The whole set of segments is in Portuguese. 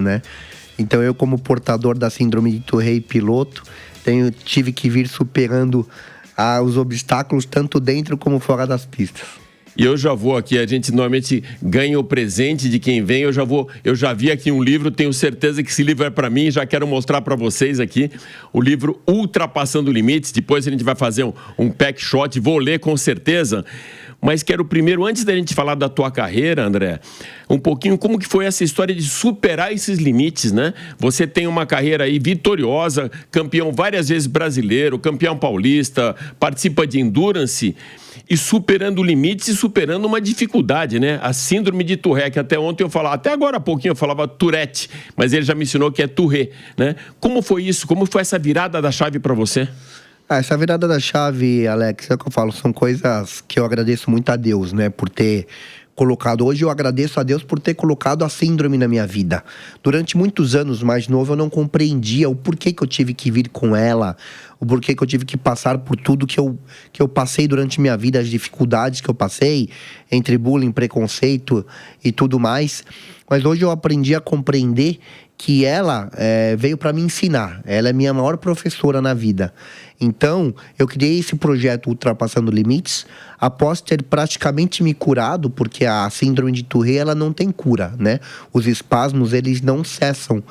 né? Então eu, como portador da síndrome de Tourette piloto, tive que vir superando os obstáculos tanto dentro como fora das pistas. E eu já vou aqui, a gente normalmente ganha o presente de quem vem, eu já vi aqui um livro, tenho certeza que esse livro é para mim, já quero mostrar para vocês aqui, o livro Ultrapassando Limites, depois a gente vai fazer um pack shot, vou ler com certeza, mas quero primeiro, antes da gente falar da tua carreira, André, um pouquinho como que foi essa história de superar esses limites, né? Você tem uma carreira aí vitoriosa, campeão várias vezes brasileiro, campeão paulista, participa de endurance, e superando limites e superando uma dificuldade, né? A síndrome de Tourette, que até ontem eu falava, até agora há pouquinho eu falava Tourette, mas ele já me ensinou que é Tourette, né? Como foi isso? Como foi essa virada da chave para você? Essa virada da chave, Alex, é o que eu falo, são coisas que eu agradeço muito a Deus, né? Por ter colocado. Hoje eu agradeço a Deus por ter colocado a síndrome na minha vida. Durante muitos anos mais novo, eu não compreendia o porquê que eu tive que vir com ela, o porquê que eu tive que passar por tudo que eu passei durante minha vida, as dificuldades que eu passei, entre bullying, preconceito e tudo mais. Mas hoje eu aprendi a compreender que ela veio para me ensinar. Ela é minha maior professora na vida. Então, eu criei esse projeto Ultrapassando Limites após ter praticamente me curado, porque a síndrome de Tourette, ela não tem cura, né? Os espasmos, eles não cessam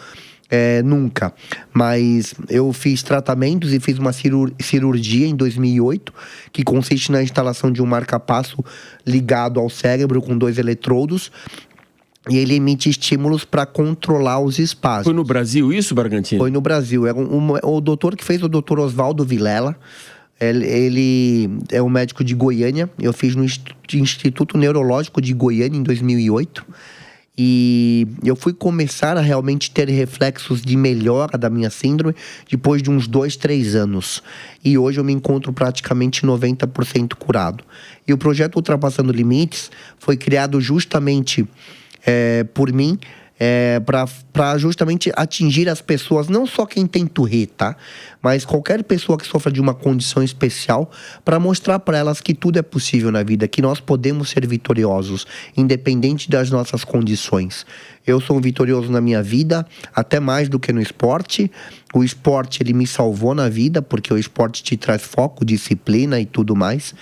nunca. Mas eu fiz tratamentos e fiz uma cirurgia em 2008, que consiste na instalação de um marca-passo ligado ao cérebro com 2 eletrodos, e ele emite estímulos para controlar os espasmos. Foi no Brasil isso, Bragantino? Foi no Brasil. O doutor que fez, o doutor Oswaldo Vilela. Ele é um médico de Goiânia. Eu fiz no Instituto Neurológico de Goiânia em 2008. E eu fui começar a realmente ter reflexos de melhora da minha síndrome depois de uns 2, 3 anos. E hoje eu me encontro praticamente 90% curado. E o projeto Ultrapassando Limites foi criado justamente por mim, para justamente atingir as pessoas, não só quem tem Tourette, tá? Mas qualquer pessoa que sofra de uma condição especial, para mostrar para elas que tudo é possível na vida, que nós podemos ser vitoriosos, independente das nossas condições. Eu sou um vitorioso na minha vida, até mais do que no esporte. O esporte, ele me salvou na vida, porque o esporte te traz foco, disciplina e tudo mais.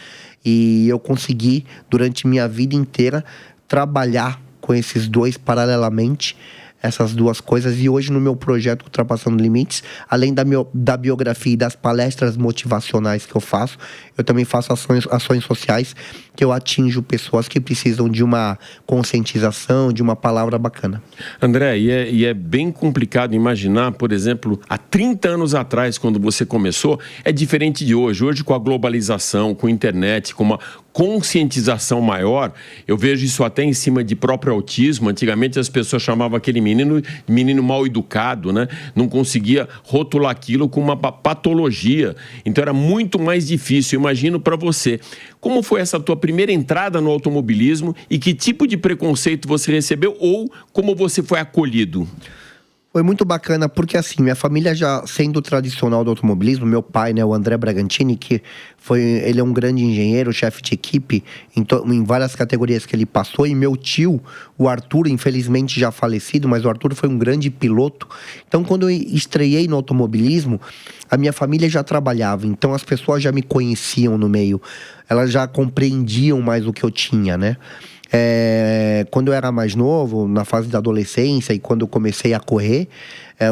E eu consegui, durante minha vida inteira, trabalhar com esses dois paralelamente, essas duas coisas. E hoje no meu projeto Ultrapassando Limites, além da biografia e das palestras motivacionais que eu faço, eu também faço ações sociais, que eu atinjo pessoas que precisam de uma conscientização, de uma palavra bacana. André, e é bem complicado imaginar, por exemplo, há 30 anos atrás, quando você começou, é diferente de hoje. Hoje, com a globalização, com a internet, com uma conscientização maior, eu vejo isso até em cima de próprio autismo. Antigamente as pessoas chamavam aquele menino mal educado, né? Não conseguia rotular aquilo com uma patologia. Então era muito mais difícil. Imagino para você. Como foi essa tua primeira entrada no automobilismo e que tipo de preconceito você recebeu ou como você foi acolhido? Foi muito bacana, porque assim, minha família já sendo tradicional do automobilismo, meu pai, né, o André Bragantini, ele é um grande engenheiro, chefe de equipe em várias categorias que ele passou, e meu tio, o Arthur, infelizmente já falecido, mas o Arthur foi um grande piloto. Então, quando eu estreiei no automobilismo, a minha família já trabalhava, então as pessoas já me conheciam no meio, elas já compreendiam mais o que eu tinha, né? Quando eu era mais novo, na fase da adolescência e quando eu comecei a correr,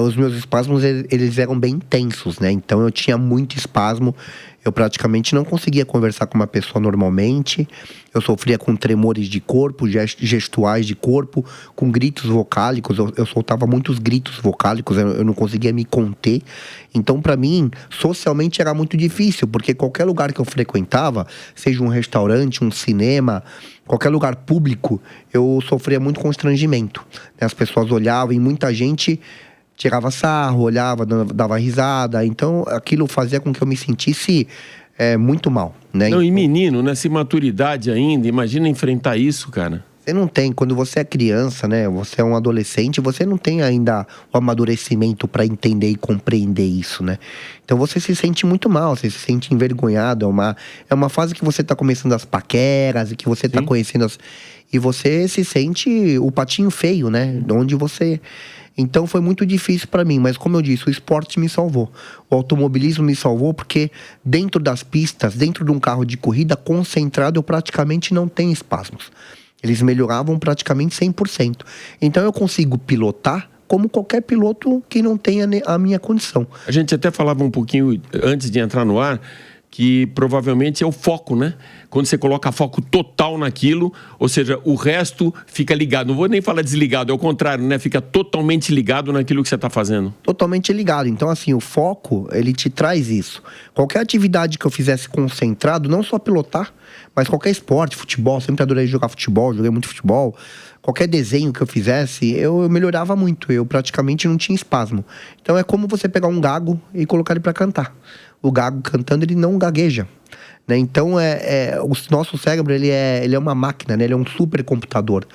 os meus espasmos eles eram bem intensos, né? Então eu tinha muito espasmo, eu praticamente não conseguia conversar com uma pessoa normalmente, eu sofria com tremores de corpo, gestuais de corpo, com gritos vocálicos, eu soltava muitos gritos vocálicos, eu não conseguia me conter. Então para mim, socialmente era muito difícil, porque qualquer lugar que eu frequentava, seja um restaurante, um cinema, qualquer lugar público, eu sofria muito constrangimento. As pessoas olhavam e muita gente tirava sarro, olhava, dava risada. Então aquilo fazia com que eu me sentisse muito mal, né? Não, e menino, nessa imaturidade ainda, imagina enfrentar isso, cara. Você não tem, quando você é criança, né? Você é um adolescente, você não tem ainda o amadurecimento para entender e compreender isso, né? Então você se sente muito mal, você se sente envergonhado. É uma fase que você tá começando as paqueras e que você tá conhecendo e você se sente o patinho feio, né? Onde você... Então foi muito difícil para mim, mas como eu disse, o esporte me salvou. O automobilismo me salvou porque dentro das pistas, dentro de um carro de corrida concentrado, eu praticamente não tenho espasmos. Eles melhoravam praticamente 100%. Então eu consigo pilotar como qualquer piloto que não tenha a minha condição. A gente até falava um pouquinho antes de entrar no ar que provavelmente é o foco, né? Quando você coloca foco total naquilo, ou seja, o resto fica ligado. Não vou nem falar desligado, é o contrário, né? Fica totalmente ligado naquilo que você está fazendo. Totalmente ligado. Então, assim, o foco, ele te traz isso. Qualquer atividade que eu fizesse concentrado, não só pilotar, mas qualquer esporte, futebol, sempre adorei jogar futebol, joguei muito futebol. Qualquer desenho que eu fizesse, eu melhorava muito. Eu praticamente não tinha espasmo. Então, é como você pegar um gago e colocar ele para cantar. O gago cantando, ele não gagueja, né? Então, o nosso cérebro, ele é uma máquina, né? Ele é um supercomputador.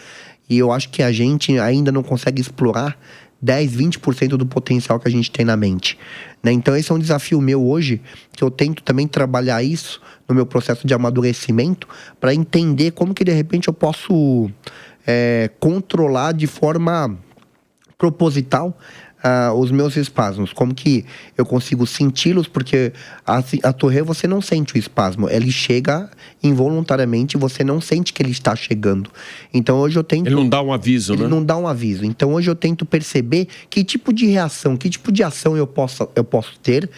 E eu acho que a gente ainda não consegue explorar 10, 20% do potencial que a gente tem na mente, né? Então, esse é um desafio meu hoje, que eu tento também trabalhar isso no meu processo de amadurecimento, para entender como que, de repente, eu posso controlar de forma proposital os meus espasmos, como que eu consigo senti-los, porque a torre você não sente o espasmo, ele chega involuntariamente, você não sente que ele está chegando. Então hoje eu tento... Ele não dá um aviso, né? Ele não dá um aviso. Então hoje eu tento perceber que tipo de reação, que tipo de ação eu posso ter,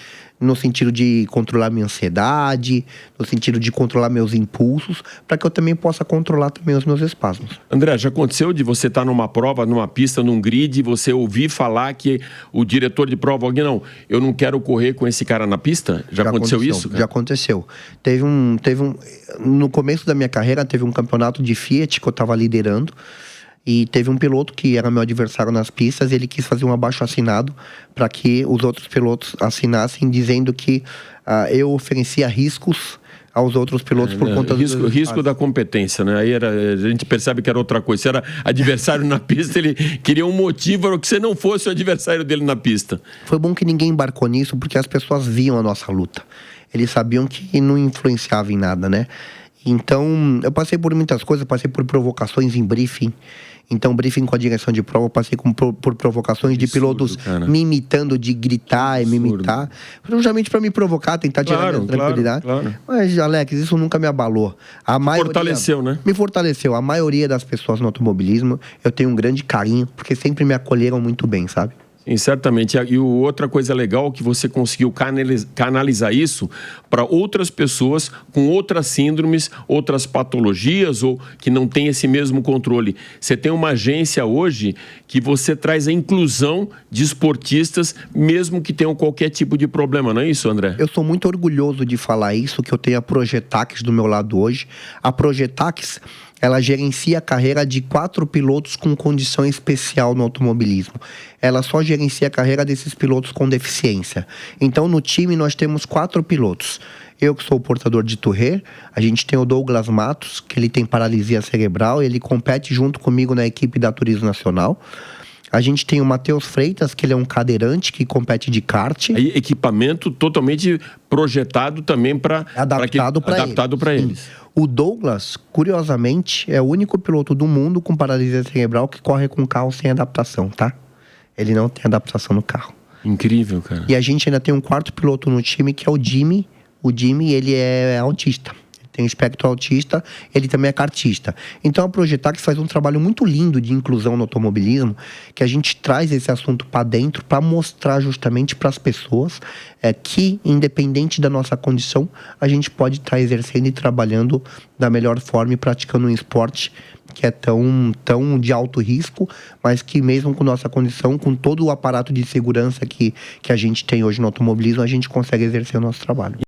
no sentido de controlar minha ansiedade, no sentido de controlar meus impulsos, para que eu também possa controlar também os meus espasmos. André, já aconteceu de você estar numa prova, numa pista, num grid, e você ouvir falar que o diretor de prova, alguém, não, eu não quero correr com esse cara na pista? Já aconteceu isso, cara? Já aconteceu. No começo da minha carreira, teve um campeonato de Fiat que eu estava liderando, e teve um piloto que era meu adversário nas pistas, e ele quis fazer um abaixo-assinado para que os outros pilotos assinassem, dizendo que eu oferecia riscos aos outros pilotos por conta do risco da competência, né? Aí a gente percebe que era outra coisa. Se era adversário na pista, ele queria um motivo para que você não fosse o adversário dele na pista. Foi bom que ninguém embarcou nisso, porque as pessoas viam a nossa luta. Eles sabiam que não influenciava em nada, né? Então, eu passei por muitas coisas, passei por provocações em briefing. Então, briefing com a direção de prova, eu passei por provocações de pilotos me imitando, de gritar e me imitar. Justamente para me provocar, tentar tirar minha tranquilidade. Claro. Mas, Alex, isso nunca me abalou. Fortaleceu, né? Me fortaleceu. A maioria das pessoas no automobilismo, eu tenho um grande carinho, porque sempre me acolheram muito bem, sabe? Sim, certamente. E outra coisa legal é que você conseguiu canalizar isso para outras pessoas com outras síndromes, outras patologias ou que não têm esse mesmo controle. Você tem uma agência hoje que você traz a inclusão de esportistas, mesmo que tenham qualquer tipo de problema, não é isso, André? Eu sou muito orgulhoso de falar isso, que eu tenho a Projetax do meu lado hoje. A Projetax, ela gerencia a carreira de 4 pilotos com condição especial no automobilismo. Ela só gerencia a carreira desses pilotos com deficiência. Então, no time, nós temos 4 pilotos. Eu, que sou o portador de Touré, a gente tem o Douglas Matos, que ele tem paralisia cerebral, ele compete junto comigo na equipe da Turismo Nacional. A gente tem o Matheus Freitas, que ele é um cadeirante que compete de kart. Aí, equipamento totalmente projetado também para... Adaptado para eles. O Douglas, curiosamente, é o único piloto do mundo com paralisia cerebral que corre com carro sem adaptação, tá? Ele não tem adaptação no carro. Incrível, cara. E a gente ainda tem um 4º piloto no time, que é o Jimmy. O Jimmy, ele é autista. Tem espectro autista, ele também é kartista. Então a Projetax faz um trabalho muito lindo de inclusão no automobilismo, que a gente traz esse assunto para dentro para mostrar justamente para as pessoas que, independente da nossa condição, a gente pode estar exercendo e trabalhando da melhor forma e praticando um esporte que é tão de alto risco, mas que mesmo com nossa condição, com todo o aparato de segurança que a gente tem hoje no automobilismo, a gente consegue exercer o nosso trabalho.